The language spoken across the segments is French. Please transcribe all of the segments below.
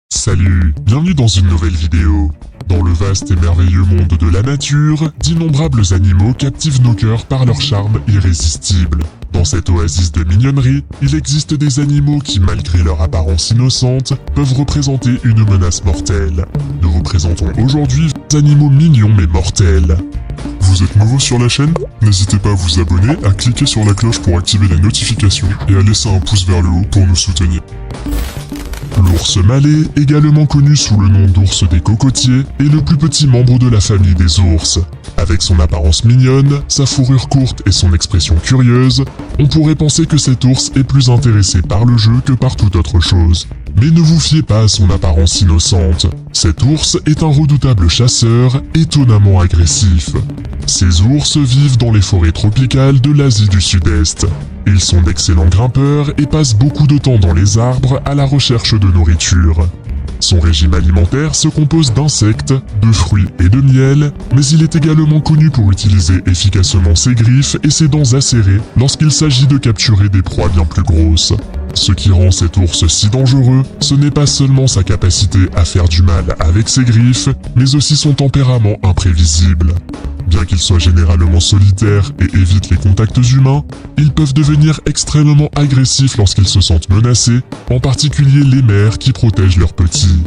Salut, bienvenue dans une nouvelle vidéo. Dans le vaste et merveilleux monde de la nature, d'innombrables animaux captivent nos cœurs par leur charme irrésistible. Dans cette oasis de mignonnerie, il existe des animaux qui, malgré leur apparence innocente, peuvent représenter une menace mortelle. Nous vous présentons aujourd'hui des animaux mignons mais mortels. Vous êtes nouveau sur la chaîne? N'hésitez pas à vous abonner, à cliquer sur la cloche pour activer les notifications et à laisser un pouce vers le haut pour nous soutenir. L'ours malais, également connu sous le nom d'ours des cocotiers, est le plus petit membre de la famille des ours. Avec son apparence mignonne, sa fourrure courte et son expression curieuse, on pourrait penser que cet ours est plus intéressé par le jeu que par toute autre chose. Mais ne vous fiez pas à son apparence innocente. Cet ours est un redoutable chasseur, étonnamment agressif. Ces ours vivent dans les forêts tropicales de l'Asie du Sud-Est. Ils sont d'excellents grimpeurs et passent beaucoup de temps dans les arbres à la recherche de nourriture. Son régime alimentaire se compose d'insectes, de fruits et de miel, mais il est également connu pour utiliser efficacement ses griffes et ses dents acérées lorsqu'il s'agit de capturer des proies bien plus grosses. Ce qui rend cet ours si dangereux, ce n'est pas seulement sa capacité à faire du mal avec ses griffes, mais aussi son tempérament imprévisible. Bien qu'ils soient généralement solitaires et évitent les contacts humains, ils peuvent devenir extrêmement agressifs lorsqu'ils se sentent menacés, en particulier les mères qui protègent leurs petits.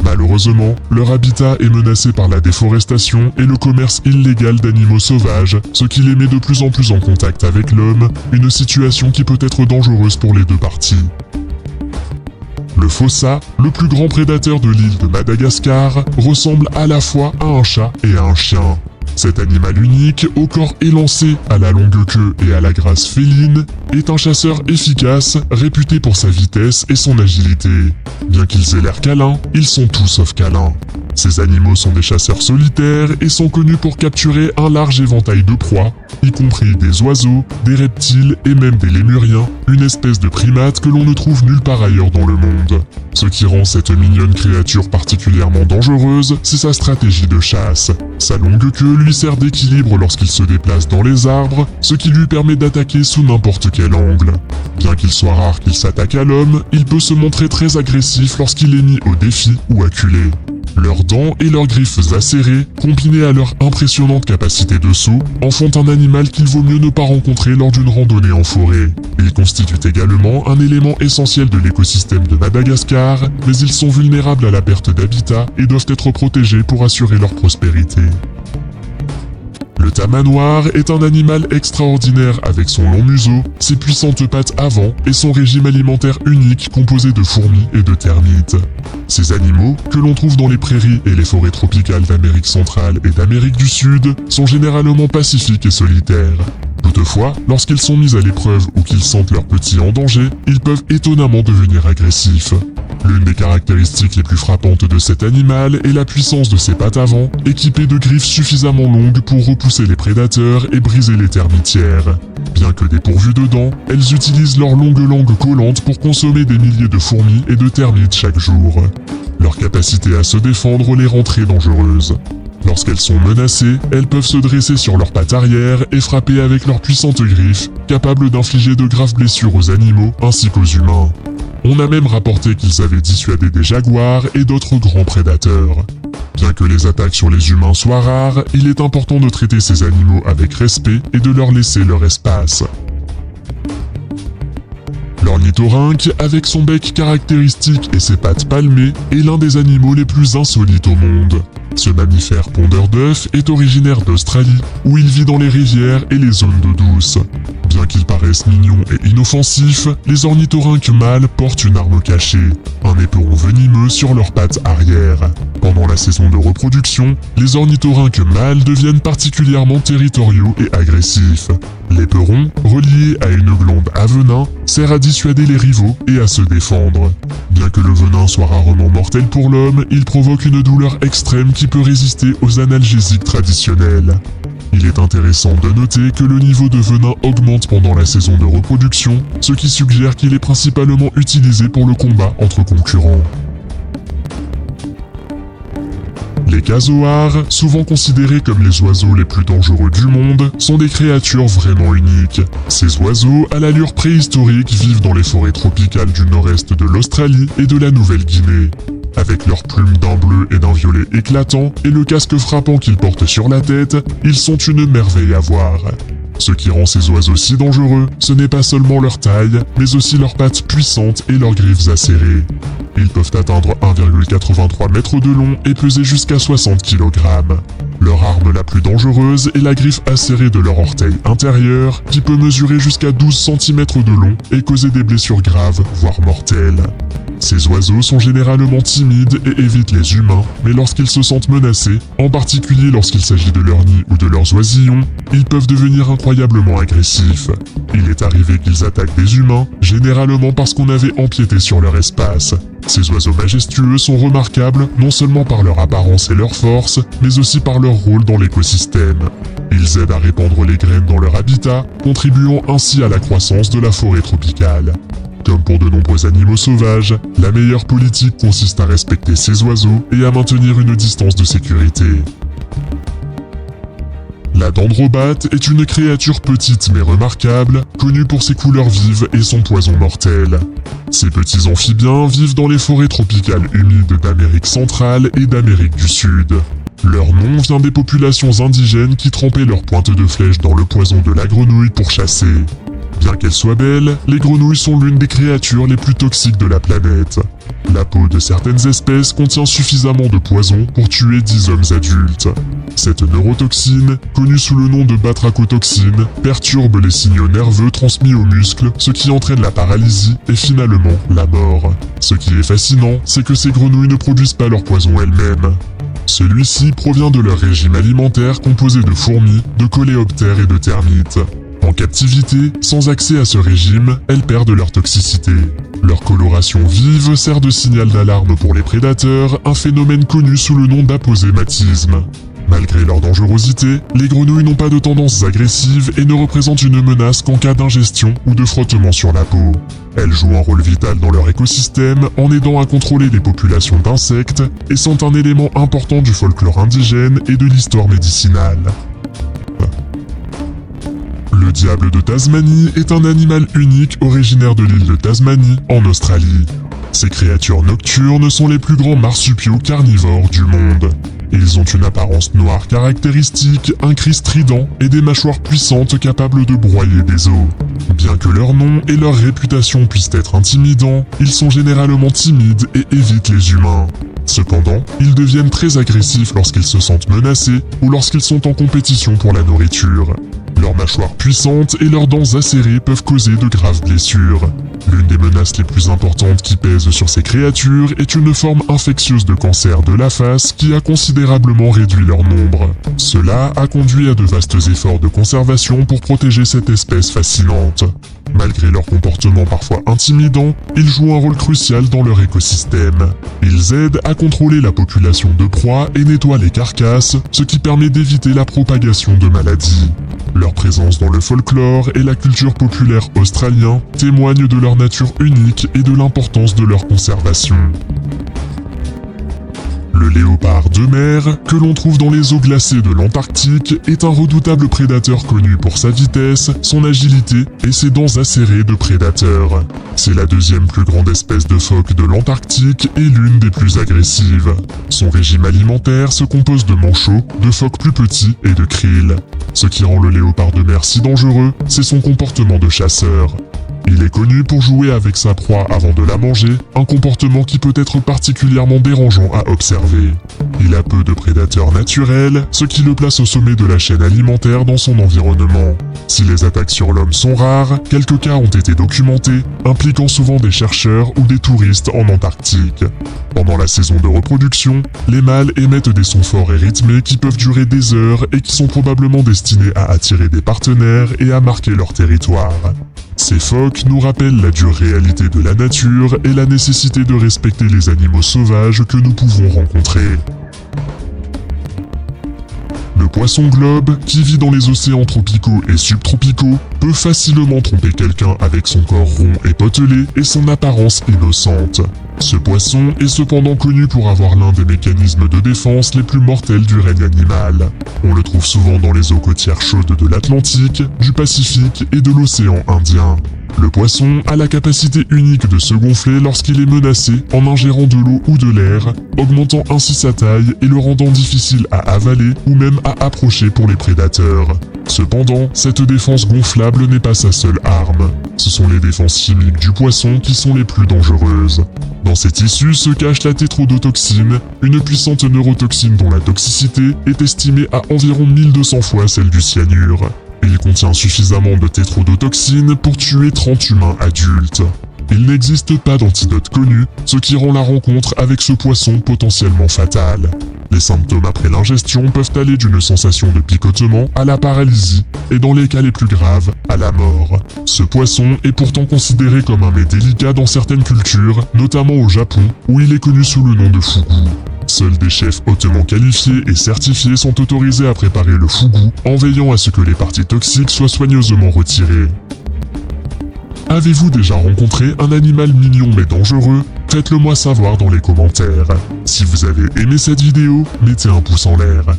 Malheureusement, leur habitat est menacé par la déforestation et le commerce illégal d'animaux sauvages, ce qui les met de plus en plus en contact avec l'homme, une situation qui peut être dangereuse pour les deux parties. Le fossa, le plus grand prédateur de l'île de Madagascar, ressemble à la fois à un chat et à un chien. Cet animal unique, au corps élancé, à la longue queue et à la grâce féline, est un chasseur efficace, réputé pour sa vitesse et son agilité. Bien qu'ils aient l'air câlins, ils sont tout sauf câlins. Ces animaux sont des chasseurs solitaires et sont connus pour capturer un large éventail de proies, y compris des oiseaux, des reptiles et même des lémuriens, une espèce de primate que l'on ne trouve nulle part ailleurs dans le monde. Ce qui rend cette mignonne créature particulièrement dangereuse, c'est sa stratégie de chasse. Sa longue queue lui sert d'équilibre lorsqu'il se déplace dans les arbres, ce qui lui permet d'attaquer sous n'importe quel angle. Bien qu'il soit rare qu'il s'attaque à l'homme, il peut se montrer très agressif lorsqu'il est mis au défi ou acculé. Leurs dents et leurs griffes acérées, combinées à leur impressionnante capacité de saut, en font un animal qu'il vaut mieux ne pas rencontrer lors d'une randonnée en forêt. Ils constituent également un élément essentiel de l'écosystème de Madagascar, mais ils sont vulnérables à la perte d'habitat et doivent être protégés pour assurer leur prospérité. Le tama noir est un animal extraordinaire avec son long museau, ses puissantes pattes avant et son régime alimentaire unique composé de fourmis et de termites. Ces animaux, que l'on trouve dans les prairies et les forêts tropicales d'Amérique centrale et d'Amérique du Sud, sont généralement pacifiques et solitaires. Toutefois, lorsqu'ils sont mis à l'épreuve ou qu'ils sentent leurs petits en danger, ils peuvent étonnamment devenir agressifs. L'une des caractéristiques les plus frappantes de cet animal est la puissance de ses pattes avant, équipées de griffes suffisamment longues pour repousser les prédateurs et briser les termitières. Bien que dépourvues de dents, elles utilisent leur longue langue collante pour consommer des milliers de fourmis et de termites chaque jour. Leur capacité à se défendre les rend très dangereuses. Lorsqu'elles sont menacées, elles peuvent se dresser sur leurs pattes arrière et frapper avec leurs puissantes griffes, capables d'infliger de graves blessures aux animaux ainsi qu'aux humains. On a même rapporté qu'ils avaient dissuadé des jaguars et d'autres grands prédateurs. Bien que les attaques sur les humains soient rares, il est important de traiter ces animaux avec respect et de leur laisser leur espace. L'ornithorynque, avec son bec caractéristique et ses pattes palmées, est l'un des animaux les plus insolites au monde. Ce mammifère pondeur d'œufs est originaire d'Australie, où il vit dans les rivières et les zones d'eau douce. Bien qu'ils paraissent mignons et inoffensifs, les ornithorynques mâles portent une arme cachée, un éperon venimeux sur leurs pattes arrière. Pendant la saison de reproduction, les ornithorynques mâles deviennent particulièrement territoriaux et agressifs. L'éperon, relié à une glande à venin, sert à dissuader les rivaux et à se défendre. Bien que le venin soit rarement mortel pour l'homme, il provoque une douleur extrême qui peut résister aux analgésiques traditionnels. Il est intéressant de noter que le niveau de venin augmente pendant la saison de reproduction, ce qui suggère qu'il est principalement utilisé pour le combat entre concurrents. Les casoars, souvent considérés comme les oiseaux les plus dangereux du monde, sont des créatures vraiment uniques. Ces oiseaux, à l'allure préhistorique, vivent dans les forêts tropicales du nord-est de l'Australie et de la Nouvelle-Guinée. Avec leurs plumes d'un bleu et d'un violet éclatant et le casque frappant qu'ils portent sur la tête, ils sont une merveille à voir. Ce qui rend ces oiseaux si dangereux, ce n'est pas seulement leur taille, mais aussi leurs pattes puissantes et leurs griffes acérées. Ils peuvent atteindre 1,83 mètres de long et peser jusqu'à 60 kg. Leur arme la plus dangereuse est la griffe acérée de leur orteil intérieur, qui peut mesurer jusqu'à 12 cm de long et causer des blessures graves, voire mortelles. Ces oiseaux sont généralement timides et évitent les humains, mais lorsqu'ils se sentent menacés, en particulier lorsqu'il s'agit de leur nid ou de leurs oisillons, ils peuvent devenir incroyablement agressifs. Il est arrivé qu'ils attaquent des humains, généralement parce qu'on avait empiété sur leur espace. Ces oiseaux majestueux sont remarquables non seulement par leur apparence et leur force, mais aussi par leur rôle dans l'écosystème. Ils aident à répandre les graines dans leur habitat, contribuant ainsi à la croissance de la forêt tropicale. Comme pour de nombreux animaux sauvages, la meilleure politique consiste à respecter ces oiseaux et à maintenir une distance de sécurité. La dendrobate est une créature petite mais remarquable, connue pour ses couleurs vives et son poison mortel. Ces petits amphibiens vivent dans les forêts tropicales humides d'Amérique centrale et d'Amérique du Sud. Leur nom vient des populations indigènes qui trempaient leurs pointes de flèche dans le poison de la grenouille pour chasser. Bien qu'elles soient belles, les grenouilles sont l'une des créatures les plus toxiques de la planète. La peau de certaines espèces contient suffisamment de poison pour tuer 10 hommes adultes. Cette neurotoxine, connue sous le nom de batrachotoxine, perturbe les signaux nerveux transmis aux muscles, ce qui entraîne la paralysie et finalement la mort. Ce qui est fascinant, c'est que ces grenouilles ne produisent pas leur poison elles-mêmes. Celui-ci provient de leur régime alimentaire composé de fourmis, de coléoptères et de termites. En captivité, sans accès à ce régime, elles perdent leur toxicité. Leur coloration vive sert de signal d'alarme pour les prédateurs, un phénomène connu sous le nom d'aposématisme. Malgré leur dangerosité, les grenouilles n'ont pas de tendances agressives et ne représentent une menace qu'en cas d'ingestion ou de frottement sur la peau. Elles jouent un rôle vital dans leur écosystème en aidant à contrôler les populations d'insectes et sont un élément important du folklore indigène et de l'histoire médicinale. Le diable de Tasmanie est un animal unique originaire de l'île de Tasmanie, en Australie. Ces créatures nocturnes sont les plus grands marsupiaux carnivores du monde. Ils ont une apparence noire caractéristique, un cri strident et des mâchoires puissantes capables de broyer des os. Bien que leur nom et leur réputation puissent être intimidants, ils sont généralement timides et évitent les humains. Cependant, ils deviennent très agressifs lorsqu'ils se sentent menacés ou lorsqu'ils sont en compétition pour la nourriture. Leurs mâchoires puissantes et leurs dents acérées peuvent causer de graves blessures. L'une des menaces les plus importantes qui pèsent sur ces créatures est une forme infectieuse de cancer de la face qui a considérablement réduit leur nombre. Cela a conduit à de vastes efforts de conservation pour protéger cette espèce fascinante. Malgré leur comportement parfois intimidant, ils jouent un rôle crucial dans leur écosystème. Ils aident à contrôler la population de proies et nettoient les carcasses, ce qui permet d'éviter la propagation de maladies. Leur présence dans le folklore et la culture populaire australien témoignent de leur nature unique et de l'importance de leur conservation. Le léopard de mer, que l'on trouve dans les eaux glacées de l'Antarctique, est un redoutable prédateur connu pour sa vitesse, son agilité et ses dents acérées de prédateurs. C'est la deuxième plus grande espèce de phoque de l'Antarctique et l'une des plus agressives. Son régime alimentaire se compose de manchots, de phoques plus petits et de krill. Ce qui rend le léopard de mer si dangereux, c'est son comportement de chasseur. Il est connu pour jouer avec sa proie avant de la manger, un comportement qui peut être particulièrement dérangeant à observer. Il a peu de prédateurs naturels, ce qui le place au sommet de la chaîne alimentaire dans son environnement. Si les attaques sur l'homme sont rares, quelques cas ont été documentés, impliquant souvent des chercheurs ou des touristes en Antarctique. Pendant la saison de reproduction, les mâles émettent des sons forts et rythmés qui peuvent durer des heures et qui sont probablement destinés à attirer des partenaires et à marquer leur territoire. Ces phoques nous rappellent la dure réalité de la nature et la nécessité de respecter les animaux sauvages que nous pouvons rencontrer. Le poisson globe, qui vit dans les océans tropicaux et subtropicaux, peut facilement tromper quelqu'un avec son corps rond et potelé et son apparence innocente. Ce poisson est cependant connu pour avoir l'un des mécanismes de défense les plus mortels du règne animal. On le trouve souvent dans les eaux côtières chaudes de l'Atlantique, du Pacifique et de l'océan Indien. Le poisson a la capacité unique de se gonfler lorsqu'il est menacé en ingérant de l'eau ou de l'air, augmentant ainsi sa taille et le rendant difficile à avaler ou même à approcher pour les prédateurs. Cependant, cette défense gonflable n'est pas sa seule arme. Ce sont les défenses chimiques du poisson qui sont les plus dangereuses. Dans ces tissus se cache la tétrodotoxine, une puissante neurotoxine dont la toxicité est estimée à environ 1200 fois celle du cyanure. Il contient suffisamment de tétrodotoxine pour tuer 30 humains adultes. Il n'existe pas d'antidote connu, ce qui rend la rencontre avec ce poisson potentiellement fatale. Les symptômes après l'ingestion peuvent aller d'une sensation de picotement à la paralysie, et dans les cas les plus graves, à la mort. Ce poisson est pourtant considéré comme un mets délicat dans certaines cultures, notamment au Japon, où il est connu sous le nom de fugu. Seuls des chefs hautement qualifiés et certifiés sont autorisés à préparer le fugu, en veillant à ce que les parties toxiques soient soigneusement retirées. Avez-vous déjà rencontré un animal mignon mais dangereux? Faites-le moi savoir dans les commentaires. Si vous avez aimé cette vidéo, mettez un pouce en l'air.